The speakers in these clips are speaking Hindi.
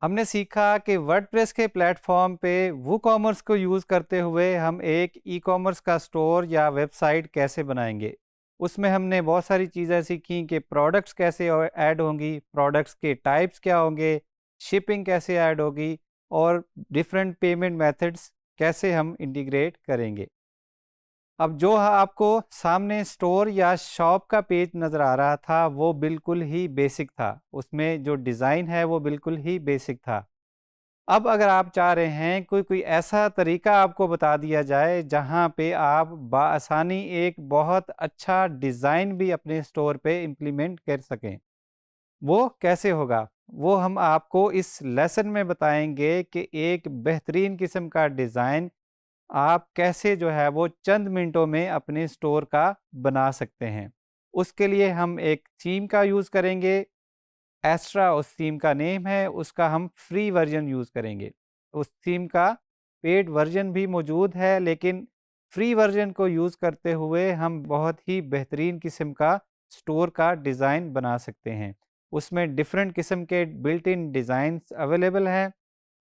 हमने सीखा कि वर्डप्रेस के प्लेटफॉर्म पे वूकॉमर्स को यूज़ करते हुए हम एक ई कॉमर्स का स्टोर या वेबसाइट कैसे बनाएंगे। उसमें हमने बहुत सारी चीज़ें सीखी कि प्रोडक्ट्स कैसे ऐड होंगी, प्रोडक्ट्स के टाइप्स क्या होंगे, शिपिंग कैसे ऐड होगी और डिफरेंट पेमेंट मेथड्स कैसे हम इंटीग्रेट करेंगे। अब जो आपको सामने स्टोर या शॉप का पेज नज़र आ रहा था वो बिल्कुल ही बेसिक था। उसमें जो डिज़ाइन है वो बिल्कुल ही बेसिक था। अब अगर आप चाह रहे हैं कोई कोई ऐसा तरीका आपको बता दिया जाए जहाँ पे आप बआसानी एक बहुत अच्छा डिज़ाइन भी अपने स्टोर पे इम्प्लीमेंट कर सकें, वो कैसे होगा? वो हम आपको इस लेसन में बताएँगे कि एक बेहतरीन किस्म का डिज़ाइन आप कैसे जो है वो चंद मिनटों में अपने स्टोर का बना सकते हैं। उसके लिए हम एक थीम का यूज़ करेंगे। एस्ट्रा उस थीम का नेम है, उसका हम फ्री वर्ज़न यूज़ करेंगे। उस थीम का पेड वर्ज़न भी मौजूद है, लेकिन फ्री वर्ज़न को यूज़ करते हुए हम बहुत ही बेहतरीन किस्म का स्टोर का डिज़ाइन बना सकते हैं। उसमें डिफ़रेंट किस्म के बिल्ट इन डिज़ाइन्स अवेलेबल हैं।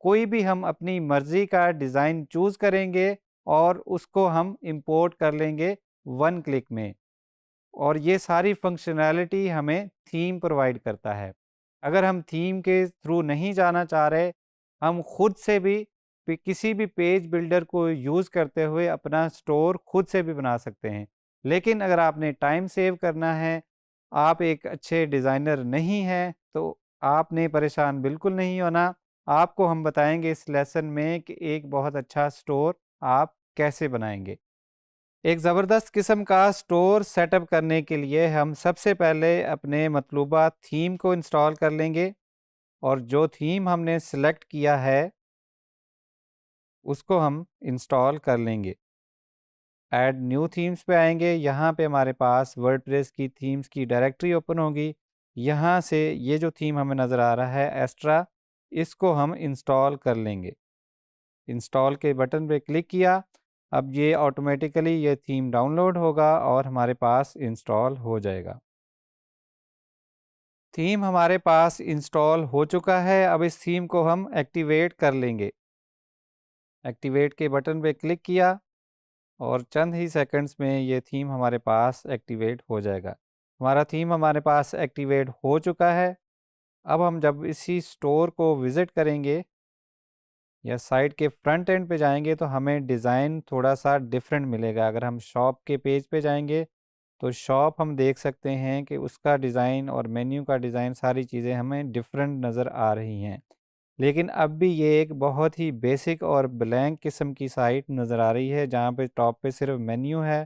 कोई भी हम अपनी मर्ज़ी का डिज़ाइन चूज़ करेंगे और उसको हम इम्पोर्ट कर लेंगे 1 क्लिक में। और ये सारी फंक्शनैलिटी हमें थीम प्रोवाइड करता है। अगर हम थीम के थ्रू नहीं जाना चाह रहे, हम खुद से भी किसी भी पेज बिल्डर को यूज़ करते हुए अपना स्टोर खुद से भी बना सकते हैं। लेकिन अगर आपने टाइम सेव करना है, आप एक अच्छे डिज़ाइनर नहीं हैं, तो आपने परेशान बिल्कुल नहीं होना। आपको हम बताएँगे इस लेसन में कि एक बहुत अच्छा स्टोर आप कैसे बनाएँगे। एक ज़बरदस्त किस्म का स्टोर सेटअप करने के लिए हम सबसे पहले अपने मतलूबा थीम को इंस्टॉल कर लेंगे और जो थीम हमने सेलेक्ट किया है उसको हम इंस्टॉल कर लेंगे। ऐड न्यू थीम्स पे आएंगे, यहाँ पे हमारे पास वर्डप्रेस की थीम्स की डायरेक्टरी ओपन होगी। यहाँ से ये जो थीम हमें नज़र आ रहा है एस्ट्रा, इसको हम इंस्टॉल कर लेंगे। इंस्टॉल के बटन पे क्लिक किया, अब ये ऑटोमेटिकली ये थीम डाउनलोड होगा और हमारे पास इंस्टॉल हो जाएगा। थीम हमारे पास इंस्टॉल हो चुका है, अब इस थीम को हम एक्टिवेट कर लेंगे। एक्टिवेट के बटन पे क्लिक किया और चंद ही सेकंड्स में ये थीम हमारे पास एक्टिवेट हो जाएगा। हमारा थीम हमारे पास एक्टिवेट हो चुका है। अब हम जब इसी स्टोर को विज़िट करेंगे या साइट के फ्रंट एंड पे जाएँगे तो हमें डिज़ाइन थोड़ा-सा डिफरेंट मिलेगा। अगर हम शॉप के पेज पे जाएँगे तो शॉप हम देख सकते हैं कि उसका डिज़ाइन और मेन्यू का डिज़ाइन सारी चीज़ें हमें डिफरेंट नज़र आ रही हैं। लेकिन अब भी ये एक बहुत ही बेसिक और ब्लैंक किस्म की साइट नज़र आ रही है जहाँ पे टॉप पे सिर्फ मेन्यू है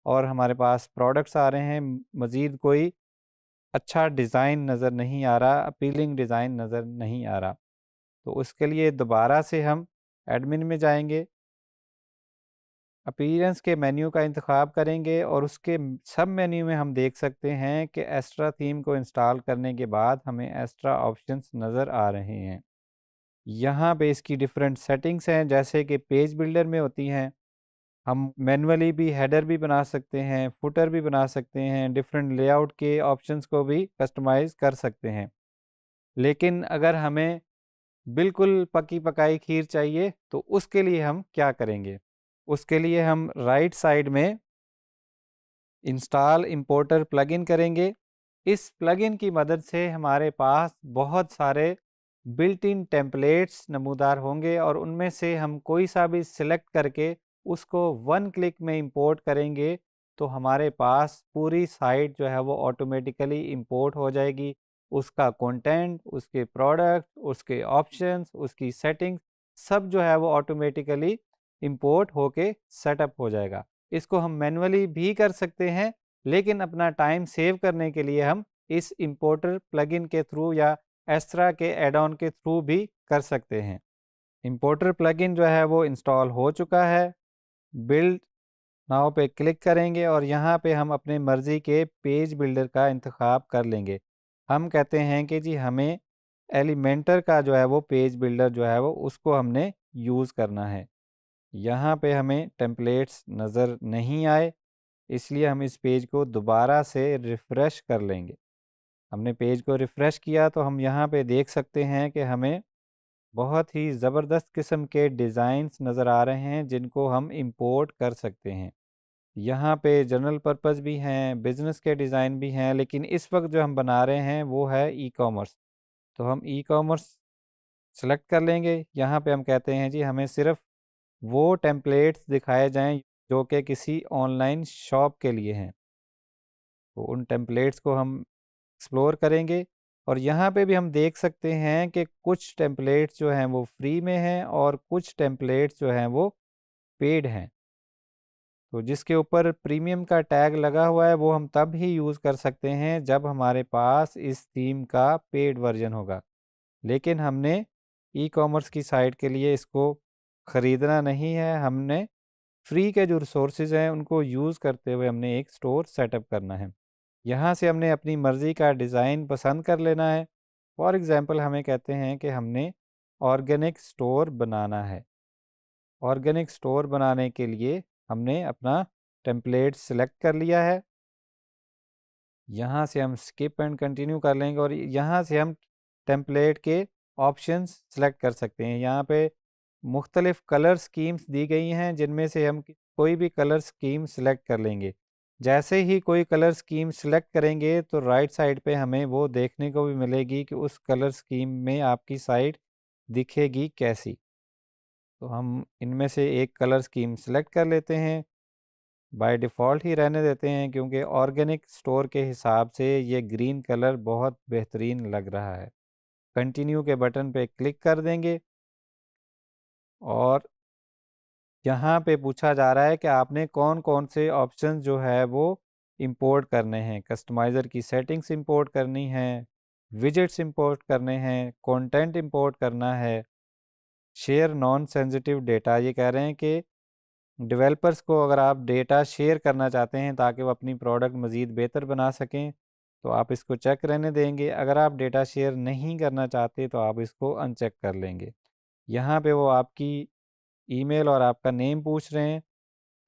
और हमारे पास प्रोडक्ट्स आ रहे हैं। मज़ीद कोई अच्छा डिज़ाइन नज़र नहीं आ रहा, अपीलिंग डिज़ाइन नज़र नहीं आ रहा। तो उसके लिए दोबारा से हम एडमिन में जाएँगे, अपीयरेंस के मेन्यू का इंतख़ाब करेंगे और उसके सब मेन्यू में हम देख सकते हैं कि एक्स्ट्रा थीम को इंस्टॉल करने के बाद हमें एक्स्ट्रा ऑप्शंस नज़र आ रहे हैं। यहाँ पे इसकी डिफरेंट सेटिंग्स हैं जैसे कि पेज बिल्डर में होती हैं। हम मैनुअली भी हेडर भी बना सकते हैं, फुटर भी बना सकते हैं, डिफरेंट लेआउट के ऑप्शंस को भी कस्टमाइज़ कर सकते हैं। लेकिन अगर हमें बिल्कुल पकी-पकाई खीर चाहिए, तो उसके लिए हम क्या करेंगे? उसके लिए हम राइट साइड में इंस्टॉल इंपोर्टर प्लगइन करेंगे। इस प्लगइन की मदद से हमारे पास बहुत सारे बिल्ट इन टेम्पलेट्स नमूदार होंगे और उनमें से हम कोई सा भी सिलेक्ट करके उसको 1 क्लिक में इंपोर्ट करेंगे, तो हमारे पास पूरी साइट जो है वो ऑटोमेटिकली इंपोर्ट हो जाएगी। उसका कंटेंट, उसके प्रोडक्ट, उसके ऑप्शंस, उसकी सेटिंग्स सब जो है वो ऑटोमेटिकली इंपोर्ट होके सेटअप हो जाएगा। इसको हम मैन्युअली भी कर सकते हैं, लेकिन अपना टाइम सेव करने के लिए हम इस इंपोर्टर प्लगइन के थ्रू या एस्ट्रा के ऐड ऑन के थ्रू भी कर सकते हैं। इंपोर्टर प्लगइन जो है वो इंस्टॉल हो चुका है। बिल्ड नाउ पे क्लिक करेंगे और यहाँ पे हम अपने मर्ज़ी के पेज बिल्डर का इंतखाब कर लेंगे। हम कहते हैं कि जी हमें एलिमेंटर का जो है वो पेज बिल्डर जो है वो उसको हमने यूज़ करना है। यहाँ पे हमें टेम्पलेट्स नज़र नहीं आए, इसलिए हम इस पेज को दोबारा से रिफ़्रेश कर लेंगे। हमने पेज को रिफ़्रेश किया तो हम यहाँ पे देख सकते हैं कि हमें बहुत ही ज़बरदस्त किस्म के डिज़ाइंस नज़र आ रहे हैं जिनको हम इंपोर्ट कर सकते हैं। यहाँ पे जनरल पर्पस भी हैं, बिज़नेस के डिज़ाइन भी हैं, लेकिन इस वक्त जो हम बना रहे हैं वो है ई कॉमर्स। तो हम ई कॉमर्स सेलेक्ट कर लेंगे। यहाँ पे हम कहते हैं जी हमें सिर्फ वो टेम्पलेट्स दिखाए जाएं जो कि किसी ऑनलाइन शॉप के लिए हैं। तो उन टेम्पलेट्स को हम एक्सप्लोर करेंगे और यहाँ पे भी हम देख सकते हैं कि कुछ टेम्पलेट्स जो हैं वो फ्री में हैं और कुछ टेम्पलेट्स जो हैं वो पेड हैं। तो जिसके ऊपर प्रीमियम का टैग लगा हुआ है वो हम तब ही यूज़ कर सकते हैं जब हमारे पास इस थीम का पेड वर्जन होगा। लेकिन हमने ई कॉमर्स की साइट के लिए इसको ख़रीदना नहीं है, हमने फ्री के जो रिसोर्सेज हैं उनको यूज़ करते हुए हमने एक स्टोर सेटअप करना है। यहाँ से हमने अपनी मर्ज़ी का डिज़ाइन पसंद कर लेना है। फॉर एग्ज़ाम्पल हमें कहते हैं कि हमने ऑर्गेनिक स्टोर बनाना है। ऑर्गेनिक स्टोर बनाने के लिए हमने अपना टेम्पलेट सेलेक्ट कर लिया है। यहाँ से हम स्किप एंड कंटिन्यू कर लेंगे और यहाँ से हम टेम्पलेट के ऑप्शंस सेलेक्ट कर सकते हैं। यहाँ पे मुख्तलिफ कलर स्कीम्स दी गई हैं जिनमें से हम कोई भी कलर स्कीम सेलेक्ट कर लेंगे। जैसे ही कोई कलर स्कीम सेलेक्ट करेंगे तो राइट साइड पे हमें वो देखने को भी मिलेगी कि उस कलर स्कीम में आपकी साइट दिखेगी कैसी। तो हम इनमें से एक कलर स्कीम सेलेक्ट कर लेते हैं। बाय डिफ़ॉल्ट ही रहने देते हैं क्योंकि ऑर्गेनिक स्टोर के हिसाब से ये ग्रीन कलर बहुत बेहतरीन लग रहा है। कंटिन्यू के बटन पे क्लिक कर देंगे और यहाँ पे पूछा जा रहा है कि आपने कौन-कौन से ऑप्शंस जो है वो इंपोर्ट करने हैं। कस्टमाइज़र की सेटिंग्स इंपोर्ट करनी है, विजेट्स इंपोर्ट करने हैं, कंटेंट इंपोर्ट करना है, शेयर नॉन सेंसिटिव डेटा। ये कह रहे हैं कि डेवलपर्स को अगर आप डेटा शेयर करना चाहते हैं ताकि वो अपनी प्रोडक्ट मज़ीद बेहतर बना सकें, तो आप इसको चेक रहने देंगे। अगर आप डेटा शेयर नहीं करना चाहते तो आप इसको अनचेक कर लेंगे। यहाँ पे वो आपकी ईमेल और आपका नेम पूछ रहे हैं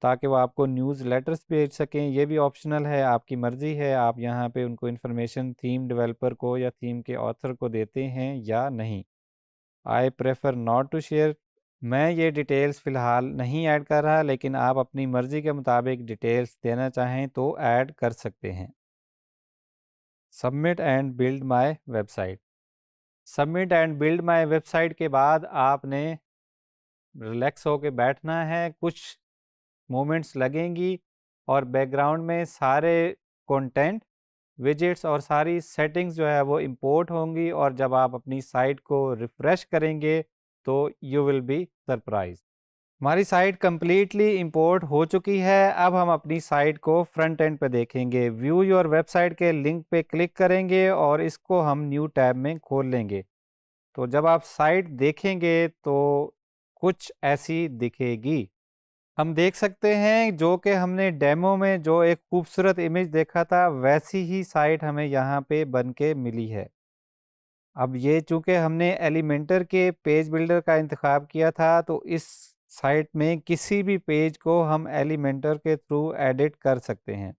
ताकि वो आपको न्यूज़ लेटर्स भेज सकें। ये भी ऑप्शनल है, आपकी मर्ज़ी है, आप यहाँ पे उनको इन्फॉर्मेशन थीम डेवलपर को या थीम के ऑथर को देते हैं या नहीं। I prefer not to share. मैं ये डिटेल्स फ़िलहाल नहीं ऐड कर रहा, लेकिन आप अपनी मर्ज़ी के मुताबिक डिटेल्स देना चाहें तो ऐड कर सकते हैं। Submit and build my website. Submit and build my website के बाद आपने रिलैक्स होके बैठना है। कुछ मोमेंट्स लगेंगी और बैकग्राउंड में सारे कंटेंट, विजेट्स और सारी सेटिंग्स जो है वो इंपोर्ट होंगी और जब आप अपनी साइट को रिफ़्रेश करेंगे तो यू विल बी सरप्राइज़। हमारी साइट कंप्लीटली इंपोर्ट हो चुकी है। अब हम अपनी साइट को फ्रंट एंड पे देखेंगे। व्यू योर वेबसाइट के लिंक पे क्लिक करेंगे और इसको हम न्यू टैब में खोल लेंगे। तो जब आप साइट देखेंगे तो कुछ ऐसी दिखेगी। हम देख सकते हैं जो कि हमने डेमो में जो एक खूबसूरत इमेज देखा था वैसी ही साइट हमें यहाँ पे बन के मिली है। अब ये चूँकि हमने एलिमेंटर के पेज बिल्डर का इंतख़ाब किया था तो इस साइट में किसी भी पेज को हम एलिमेंटर के थ्रू एडिट कर सकते हैं।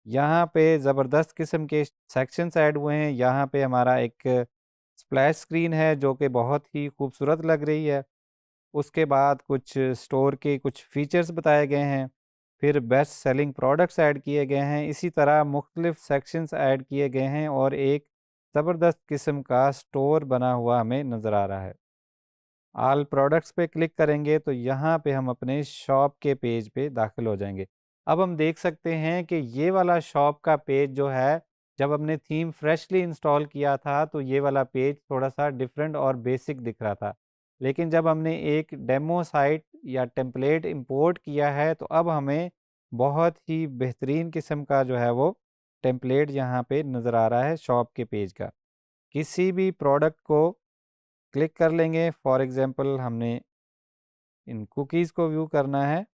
यहाँ पे ज़बरदस्त किस्म के सेक्शंस ऐड हुए हैं। यहाँ पे हमारा एक स्प्लैश स्क्रीन है जो कि बहुत ही खूबसूरत लग रही है। उसके बाद कुछ स्टोर के कुछ फीचर्स बताए गए हैं। फिर बेस्ट सेलिंग प्रोडक्ट्स ऐड किए गए हैं। इसी तरह मुख्तलिफ सेक्शंस ऐड किए गए हैं और एक ज़बरदस्त किस्म का स्टोर बना हुआ हमें नज़र आ रहा है। ऑल प्रोडक्ट्स पे क्लिक करेंगे तो यहाँ पे हम अपने शॉप के पेज पे दाखिल हो जाएंगे। अब हम देख सकते हैं कि ये वाला शॉप का पेज जो है, जब हमने थीम फ्रेशली इंस्टॉल किया था तो ये वाला पेज थोड़ा सा डिफरेंट और बेसिक दिख रहा था। लेकिन जब हमने एक डेमो साइट या टेम्पलेट इंपोर्ट किया है तो अब हमें बहुत ही बेहतरीन किस्म का जो है वो टेम्पलेट यहाँ पे नज़र आ रहा है शॉप के पेज का। किसी भी प्रोडक्ट को क्लिक कर लेंगे। फॉर एग्ज़ाम्पल हमने इन कुकीज़ को व्यू करना है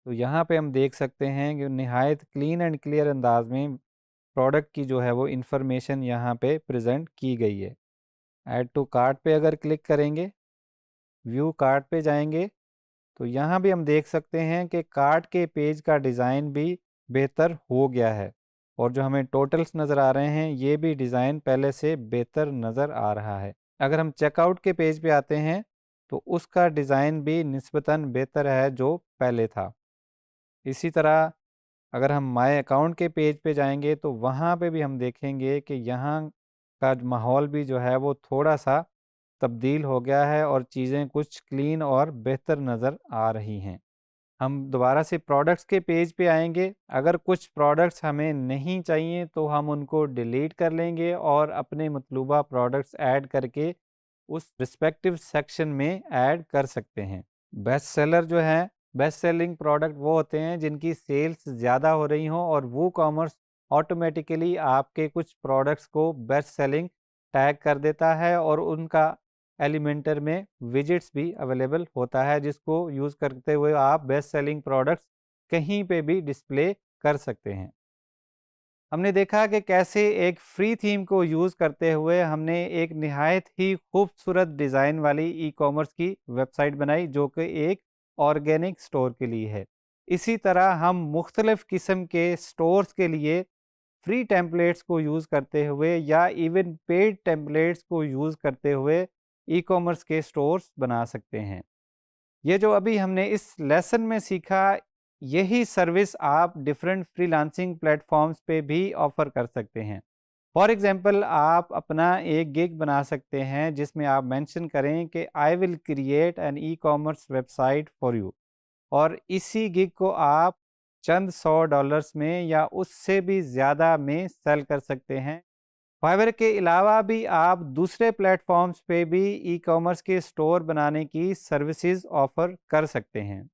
तो यहाँ पे हम देख सकते हैं कि निहायत क्लीन एंड क्लियर अंदाज में प्रोडक्ट की जो है वो इन्फॉर्मेशन यहाँ पे प्रेजेंट की गई है। ऐड टू कार्ट पे अगर क्लिक करेंगे, व्यू कार्ट पे जाएंगे तो यहाँ भी हम देख सकते हैं कि कार्ट के पेज का डिज़ाइन भी बेहतर हो गया है और जो हमें टोटल्स नज़र आ रहे हैं ये भी डिज़ाइन पहले से बेहतर नज़र आ रहा है। अगर हम चेकआउट के पेज पे आते हैं तो उसका डिज़ाइन भी निस्बतन बेहतर है जो पहले था। इसी तरह अगर हम माय अकाउंट के पेज पे जाएंगे तो वहाँ पे भी हम देखेंगे कि यहाँ का माहौल भी जो है वो थोड़ा-सा तब्दील हो गया है और चीज़ें कुछ क्लीन और बेहतर नज़र आ रही हैं। हम दोबारा से प्रोडक्ट्स के पेज पे आएँगे, अगर कुछ प्रोडक्ट्स हमें नहीं चाहिए तो हम उनको डिलीट कर लेंगे और अपने मतलूबा प्रोडक्ट्स ऐड करके उस रिस्पेक्टिव सेक्शन में ऐड कर सकते हैं। बेस्ट सेलर जो है, बेस्ट सेलिंग प्रोडक्ट वो होते हैं जिनकी सेल्स ज़्यादा हो रही हों और वो कॉमर्स ऑटोमेटिकली आपके कुछ प्रोडक्ट्स को बेस्ट सेलिंग टैग कर देता है और उनका एलिमेंटर में विजेट्स भी अवेलेबल होता है जिसको यूज़ करते हुए आप बेस्ट सेलिंग प्रोडक्ट्स कहीं पे भी डिस्प्ले कर सकते हैं। हमने देखा कि कैसे एक फ्री थीम को यूज़ करते हुए हमने एक निहायत ही खूबसूरत डिज़ाइन वाली ई-कॉमर्स की वेबसाइट बनाई जो कि एक ऑर्गेनिक स्टोर के लिए है। इसी तरह हम मुख्तलिफ़ किस्म के स्टोर्स के लिए फ्री टेम्पलेट्स को यूज़ करते हुए या इवन पेड टेम्पलेट्स को यूज़ करते हुए ई-कॉमर्स के स्टोर्स बना सकते हैं। ये जो अभी हमने इस लेसन में सीखा, यही सर्विस आप डिफरेंट फ्रीलांसिंग प्लेटफॉर्म्स पे भी ऑफ़र कर सकते हैं। फॉर एग्ज़ाम्पल आप अपना एक गिग बना सकते हैं जिसमें आप मेंशन करें कि I will create an e-commerce website for you और इसी गिग को आप चंद $100 में या उससे भी ज़्यादा में सेल कर सकते हैं। फाइवर के अलावा भी आप दूसरे प्लेटफॉर्म्स पे भी ई-कॉमर्स के स्टोर बनाने की सर्विसेज ऑफ़र कर सकते हैं।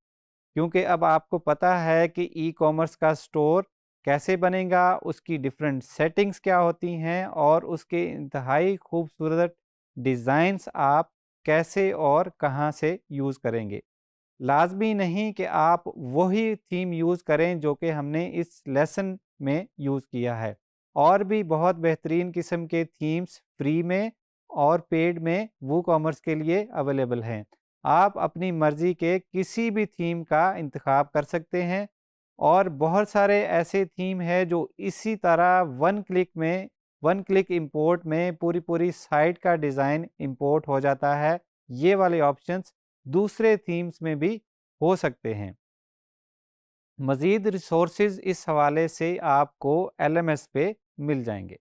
क्योंकि अब आपको पता है कि ई-कॉमर्स का स्टोर कैसे बनेगा, उसकी डिफरेंट सेटिंग्स क्या होती हैं और उसके इंतहाई खूबसूरत डिज़ाइंस आप कैसे और कहाँ से यूज़ करेंगे। लाज़मी नहीं कि आप वही थीम यूज़ करें जो कि हमने इस लेसन में यूज़ किया है। और भी बहुत बेहतरीन किस्म के थीम्स फ्री में और पेड में वूकॉमर्स के लिए अवेलेबल हैं। आप अपनी मर्ज़ी के किसी भी थीम का इंतखाब कर सकते हैं और बहुत सारे ऐसे थीम हैं जो इसी तरह वन क्लिक इंपोर्ट में पूरी-पूरी साइट का डिज़ाइन इंपोर्ट हो जाता है। ये वाले ऑप्शंस दूसरे थीम्स में भी हो सकते हैं। मज़ीद रिसोर्सेज़ इस हवाले से आपको एलएमएस पे मिल जाएँगे।